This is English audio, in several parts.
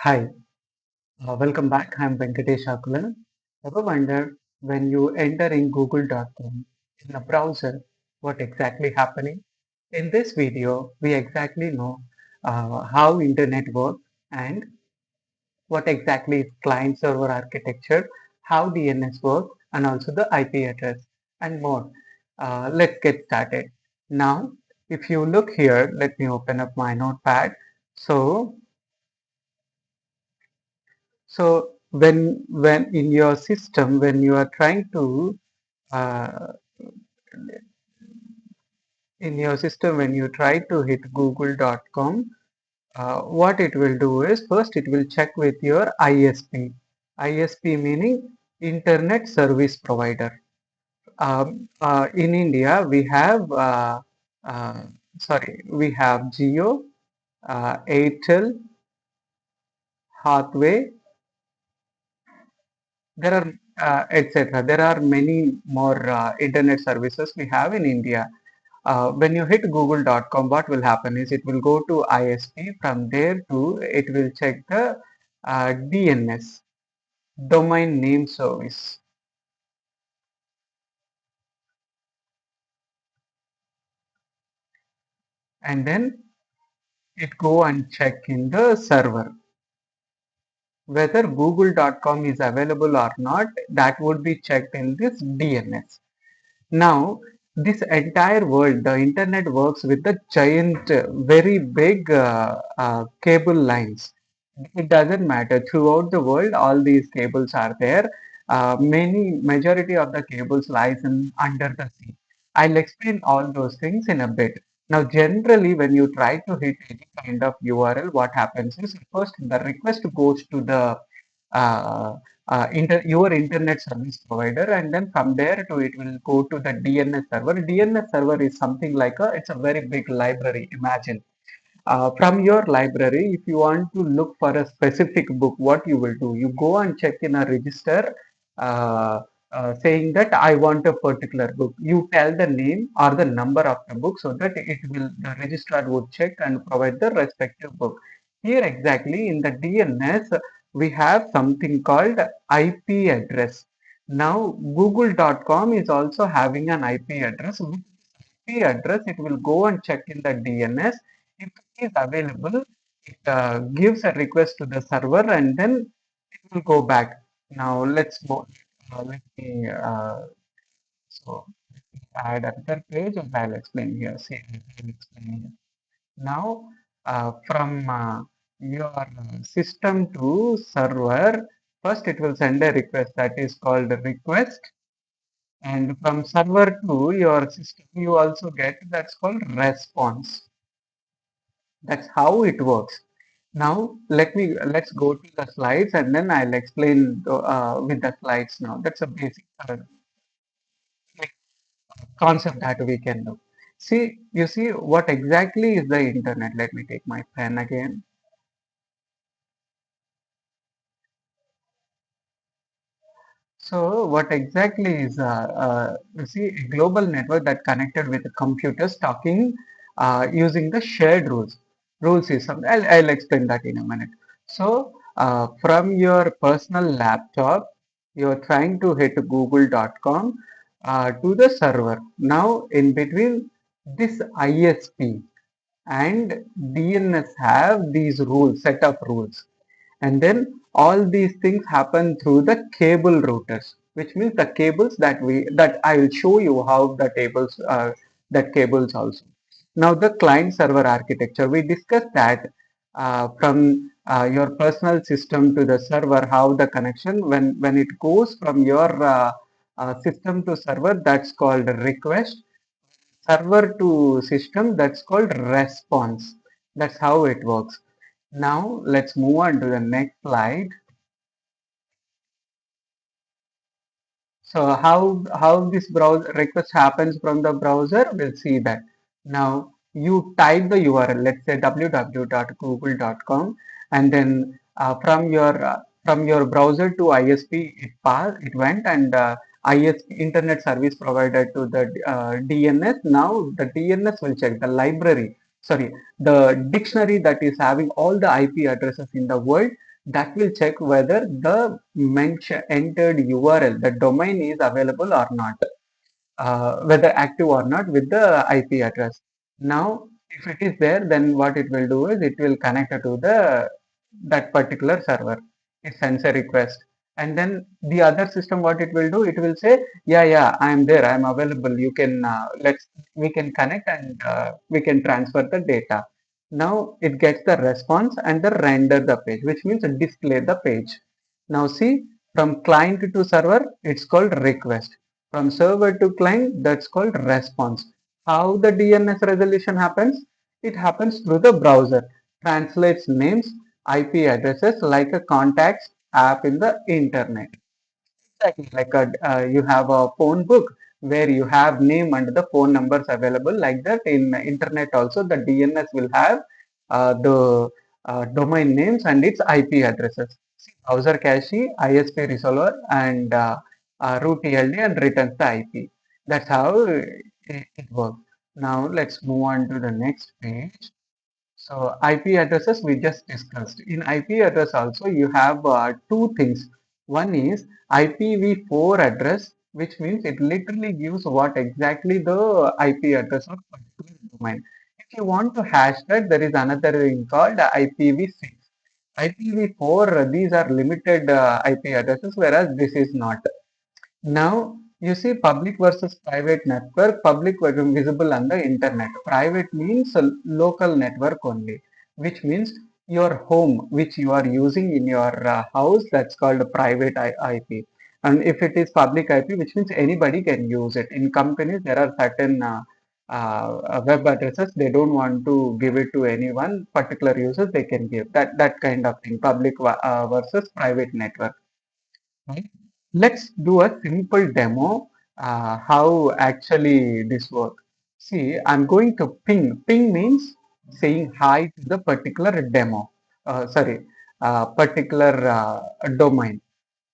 Hi, welcome back. I'm Venkatesh Akulan. Ever wonder when you enter in google.com in a browser what exactly happening? In this video, we exactly know how internet works and what exactly is client server architecture, how DNS works, and also the IP address and more. Let's get started. Now, if you look here, let me open up my notepad. So So when in your system, when you are trying to uh, in your system, when you try to hit google.com, what it will do is first it will check with your ISP. ISP meaning Internet Service Provider. In India, uh, we have Jio, Airtel, Hathway. There are etc. There are many more internet services we have in India. When you hit google.com, what will happen is it will go to ISP. From there to it will check the DNS, domain name service, and then it go and check in the server whether google.com is available or not. That would be checked in this DNS. Now, this entire world, the internet works with the giant, very big cable lines. It doesn't matter. Throughout the world, all these cables are there. Majority of the cables lies in under the sea. I'll explain all those things in a bit. Now, generally, when you try to hit any kind of URL, what happens is first the request goes to the uh, your internet service provider, and then from there to it will go to the DNS server. DNS server is something like it's a very big library. Imagine from your library, if you want to look for a specific book, what you will do? You go and check in a register saying that I want a particular book. You tell the name or the number of the book so that the registrar would check and provide the respective book. Here exactly in the DNS, we have something called IP address. Now, google.com is also having an IP address. With IP address, it will go and check in the DNS. If it is available, it gives a request to the server and then it will go back. Now let's go. Let me let me add another page and I'll explain here. See, I'll explain here. Now from your system to server, first it will send a request that is called request, and from server to your system you also get that's called response. That's how it works. Now let's go to the slides and then I'll explain with the slides. Now that's a basic like, concept that we can do. See, you see what exactly is the internet. Let me take my pen again. So what exactly is you see a global network that connected with computers talking using the shared rules. Rules is something I'll explain that in a minute. So from your personal laptop, you're trying to hit google.com to the server. Now in between this ISP and DNS have these rules, set of rules, and then all these things happen through the cable routers, which means the cables that I will show you how the tables that cables also. Now the client server architecture, we discussed that from your personal system to the server, how the connection when it goes from your system to server, that's called request. Server to system, that's called response. That's how it works. Now let's move on to the next slide. So how this browser request happens from the browser, we'll see that. Now you type the URL, let's say www.google.com, and then from your browser to ISP, it went, and ISP Internet Service Provider to the DNS. Now the DNS will check the library, sorry, the dictionary that is having all the IP addresses in the world. that will check whether the entered URL, the domain is available or not, whether active or not with the IP address. Now, if it is there, then what it will do is it will connect to the that particular server. It sends a request, and then the other system, what it will do, it will say, yeah, I am there, I am available. You can we can connect and we can transfer the data. Now it gets the response and the render the page, which means display the page. Now see, from client to server, it's called request. From server to client, that's called response. How the DNS resolution happens? It happens through the browser. Translates names, IP addresses like a contacts app in the internet. Exactly. Like you have a phone book where you have name and the phone numbers available. Like that in internet also, the DNS will have the domain names and its IP addresses. Browser cache, ISP resolver, and root TLD and returns the IP. That's how it works. Now let's move on to the next page. So IP addresses we just discussed. In IP address also you have two things. One is IPv4 address, which means it literally gives what exactly the IP address of particular domain. If you want to hash that, there is another thing called IPv6. IPv4, these are limited IP addresses, whereas this is not. Now, you see public versus private network. Public was visible on the internet. Private means a local network only, which means your home, which you are using in your house, that's called a private IP. And if it is public IP, which means anybody can use it. In companies, there are certain web addresses they don't want to give it to anyone. Particular users they can give that kind of thing. Public versus private network. Right? Let's do a simple demo how actually this works. See, I'm going to ping. Ping means saying hi to the particular demo. Sorry, particular domain.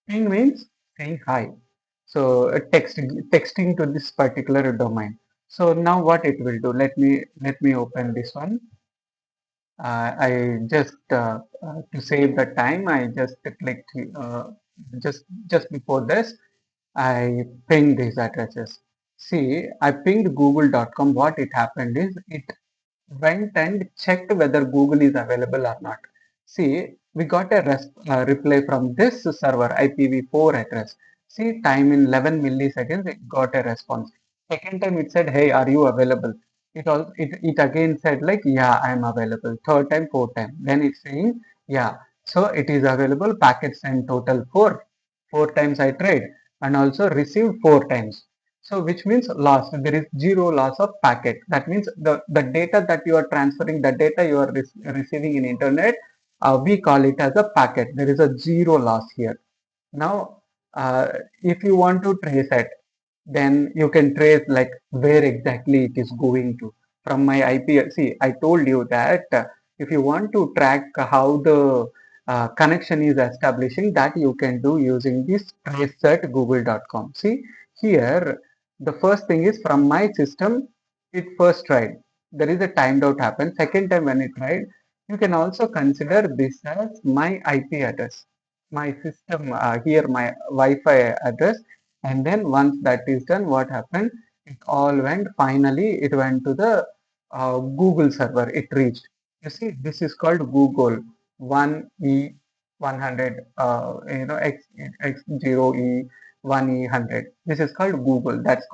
Ping means saying hi. So texting to this particular domain. So now what it will do? Let me open this one. I just to save the time, I just clicked just before this. I pinged these addresses. See, I pinged google.com. What it happened is it went and checked whether Google is available or not. See, we got a reply from this server IPv4 address. See, time in 11 milliseconds, it got a response. Second time it said, hey, are you available? It again said like, yeah, I am available. Third time, fourth time. Then it's saying, yeah, so it is available. Packets and total four. Four times I tried and also received four times. So which means loss. There is zero loss of packet. That means the data that you are transferring, the data you are receiving in internet, we call it as a packet. There is a zero loss here. Now, if you want to trace it, then you can trace like where exactly it is going to. From my IP, see, I told you that if you want to track how the connection is establishing, that you can do using this tracert google.com. See, here, the first thing is from my system, it first tried. There is a timed out happen. Second time when it tried, you can also consider this as my IP address, my system here, my Wi-Fi address. And then once that is done, what happened? It all went, finally, it went to the Google server. It reached. You see, this is called Google 1E 100, X0E 1E 100. This is called Google. That's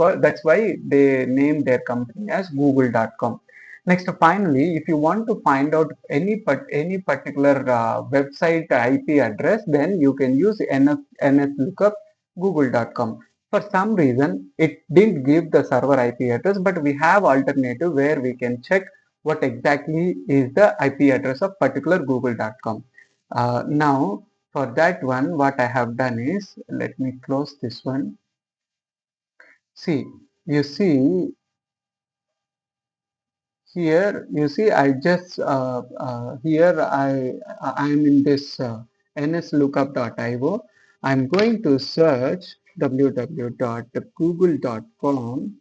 why they named their company as Google.com. Next, finally, if you want to find out any particular website IP address, then you can use nslookup google.com. For some reason, it didn't give the server IP address, but we have alternative where we can check what exactly is the IP address of particular google.com. Now, for that one, what I have done is, let me close this one. See, you see, here you see I just here I am in this nslookup.io. I'm going to search www.google.com.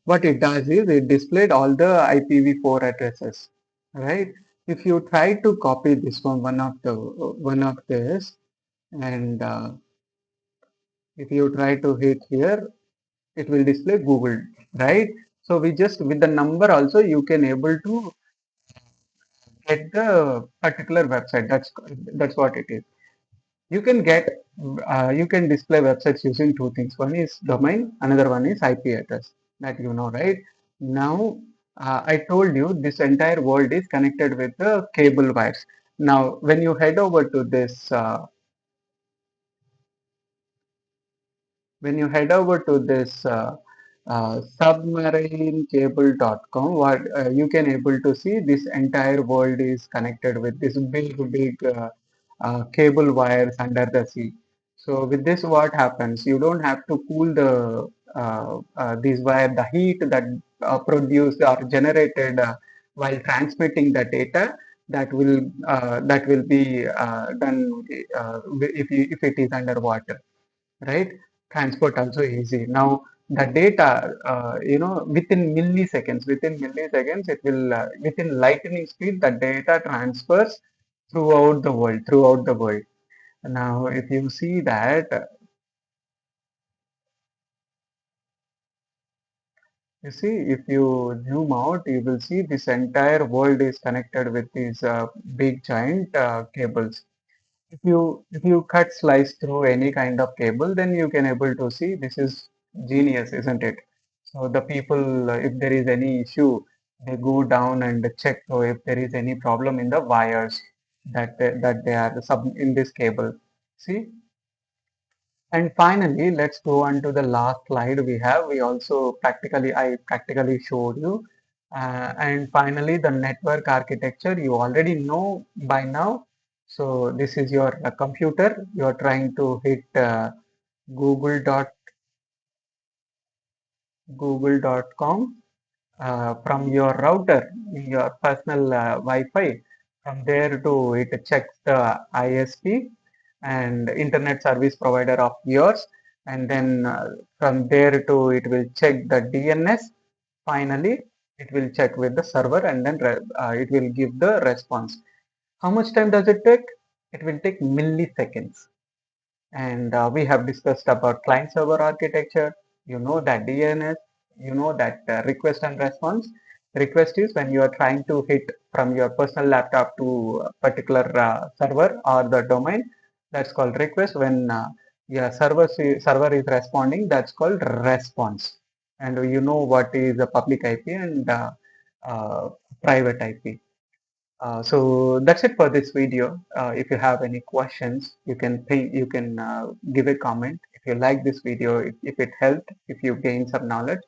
What it does is it displayed all the IPv4 addresses, right? If you try to copy this one of this, and if you try to hit here, it will display Google, right? So we just with the number also you can able to get the particular website. That's what it is. You can get you can display websites using two things. One is domain, another one is IP address. That you know, right? Now I told you this entire world is connected with the cable wires. Now when you head over to this when you head over to this submarinecable.com, what you can able to see this entire world is connected with this big cable wires under the sea. So with this, what happens? You don't have to cool the these wire, the heat that produced or generated while transmitting the data. That will be done if it is underwater, right? Transport also easy. Now the data, within milliseconds, it will within lightning speed, the data transfers throughout the world. Now, if you see that, you see, if you zoom out, you will see this entire world is connected with these big giant cables. If you cut slice through any kind of cable, then you can able to see this is genius, isn't it? So the people, if there is any issue, they go down and check if there is any problem in the wires that they are sub in this cable. See, and finally, let's go on to the last slide we have. I practically showed you. And finally, the network architecture you already know by now. So this is your computer. You are trying to hit google.com from your router, your personal Wi-Fi. From there to it checks the ISP and internet service provider of yours, and then from there to it will check the DNS. Finally, it will check with the server, and then it will give the response. How much time does it take? It will take milliseconds. And we have discussed about client server architecture. You know that DNS, you know that request and response. Request is when you are trying to hit from your personal laptop to a particular server or the domain. That's called request. When your server is responding, that's called response. And you know what is a public IP and uh, private IP. So that's it for this video. If you have any questions, you can give a comment. If you like this video, if it helped, if you gain some knowledge,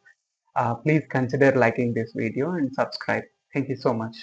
please consider liking this video and subscribe. Thank you so much.